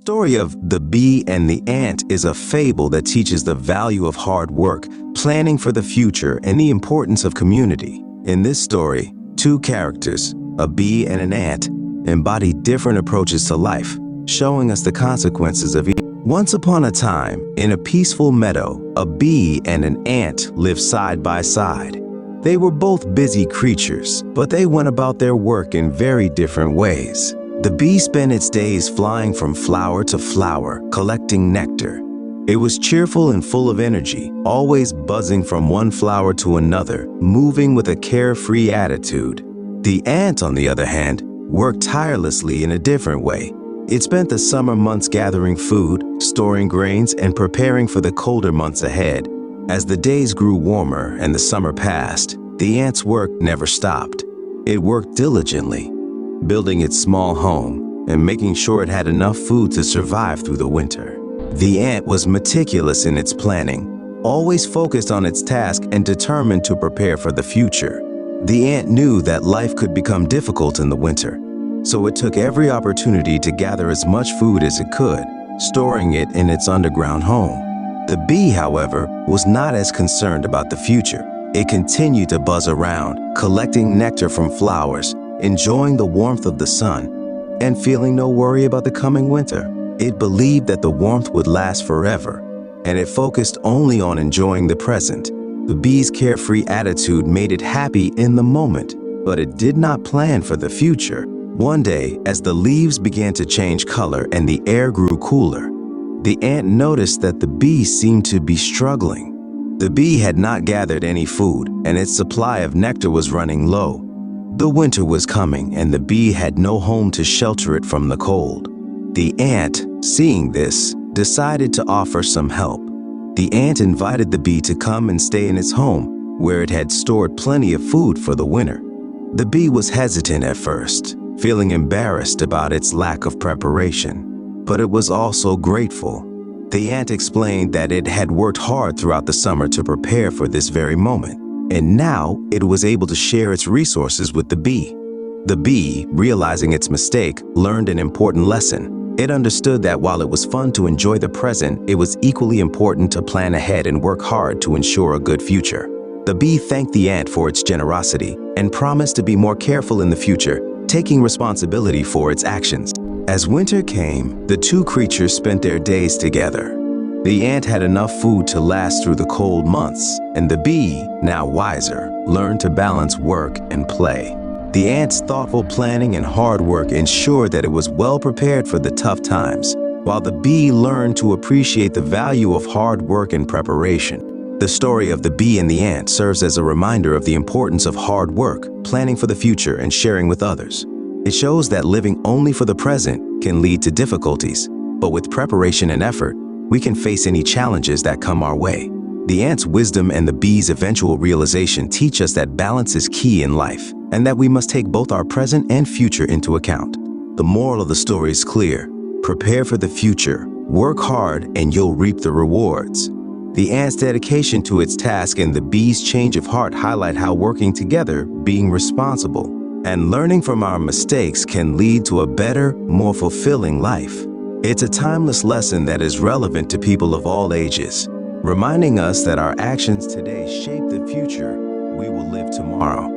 story of the bee and the ant is a fable that teaches the value of hard work, planning for the future, and the importance of community. In this story, two characters, a bee and an ant, embody different approaches to life, showing us the consequences of each. Once upon a time, in a peaceful meadow, a bee and an ant lived side by side. They were both busy creatures, but they went about their work in very different ways. The bee spent its days flying from flower to flower, collecting nectar. It was cheerful and full of energy, always buzzing from one flower to another, moving with a carefree attitude. The ant, on the other hand, worked tirelessly in a different way. It spent the summer months gathering food, storing grains, and preparing for the colder months ahead. As the days grew warmer and the summer passed, the ant's work never stopped. It worked diligently, building its small home and making sure it had enough food to survive through the winter. The ant was meticulous in its planning, always focused on its task and determined to prepare for the future. The ant knew that life could become difficult in the winter, so it took every opportunity to gather as much food as it could, storing it in its underground home. The bee, however, was not as concerned about the future. It continued to buzz around, collecting nectar from flowers, enjoying the warmth of the sun, and feeling no worry about the coming winter. It believed that the warmth would last forever, and it focused only on enjoying the present. The bee's carefree attitude made it happy in the moment, but it did not plan for the future. One day, as the leaves began to change color and the air grew cooler, the ant noticed that the bee seemed to be struggling. The bee had not gathered any food, and its supply of nectar was running low. The winter was coming, and the bee had no home to shelter it from the cold. The ant, seeing this, decided to offer some help. The ant invited the bee to come and stay in its home, where it had stored plenty of food for the winter. The bee was hesitant at first, feeling embarrassed about its lack of preparation, but it was also grateful. The ant explained that it had worked hard throughout the summer to prepare for this very moment, and now it was able to share its resources with the bee. The bee, realizing its mistake, learned an important lesson. It understood that while it was fun to enjoy the present, it was equally important to plan ahead and work hard to ensure a good future. The bee thanked the ant for its generosity and promised to be more careful in the future, taking responsibility for its actions. As winter came, the two creatures spent their days together. The ant had enough food to last through the cold months, and the bee, now wiser, learned to balance work and play. The ant's thoughtful planning and hard work ensured that it was well prepared for the tough times, while the bee learned to appreciate the value of hard work and preparation. The story of the bee and the ant serves as a reminder of the importance of hard work, planning for the future, and sharing with others. It shows that living only for the present can lead to difficulties, but with preparation and effort, we can face any challenges that come our way. The ant's wisdom and the bee's eventual realization teach us that balance is key in life, and that we must take both our present and future into account. The moral of the story is clear. Prepare for the future, work hard, and you'll reap the rewards. The ant's dedication to its task and the bee's change of heart highlight how working together, being responsible, and learning from our mistakes can lead to a better, more fulfilling life. It's a timeless lesson that is relevant to people of all ages, reminding us that our actions today shape the future we will live tomorrow.